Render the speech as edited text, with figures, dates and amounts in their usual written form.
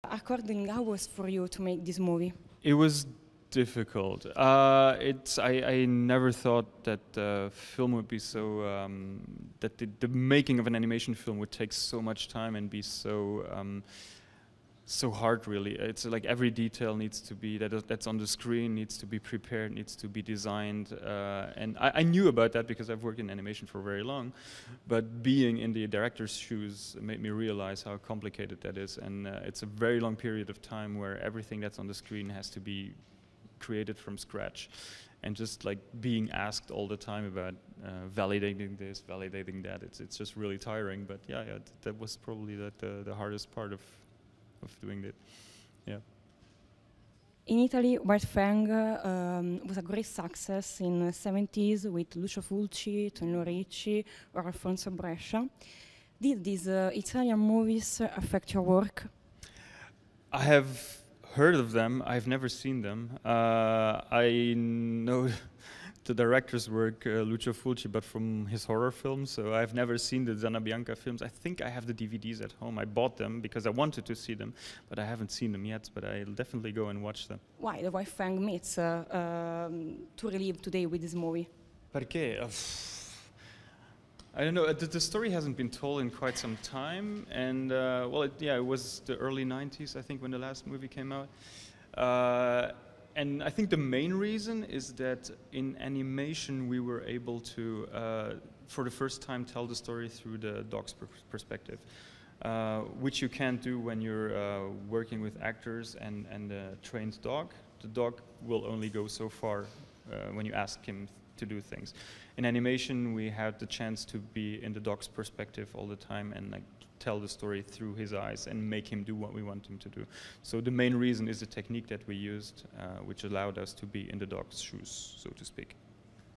according how was for you to make this movie? It was difficult. I never thought that the film would be so that the making of an animation film would take so much time and be so hard. Really, it's like every detail needs to be that's on the screen needs to be prepared, needs to be designed, and I knew about that because I've worked in animation for very long. But being in the director's shoes made me realize how complicated that is, and it's a very long period of time where everything that's on the screen has to be created from scratch, and just like being asked all the time about validating this, validating that. It's just really tiring. But yeah, that was probably the hardest part of doing it. Yeah. In Italy, White Fang was a great success in the 70s with Lucio Fulci, Tonino Ricci, or Alfonso Brescia. Did these Italian movies affect your work? I have heard of them. I've never seen them. I know the director's work, Lucio Fulci, but from his horror films. So I've never seen the Zanna Bianca films. I think I have the DVDs at home. I bought them because I wanted to see them, but I haven't seen them yet. But I'll definitely go and watch them. Why the White Fang meets to relive today with this movie? Perché? I don't know. The story hasn't been told in quite some time, and it was the early '90s, I think, when the last movie came out. And I think the main reason is that in animation we were able to, for the first time, tell the story through the dog's perspective, which you can't do when you're working with actors and a trained dog. The dog will only go so far when you ask him to do things. In animation, we had the chance to be in the dog's perspective all the time and like tell the story through his eyes and make him do what we want him to do. So the main reason is the technique that we used, which allowed us to be in the dog's shoes, so to speak.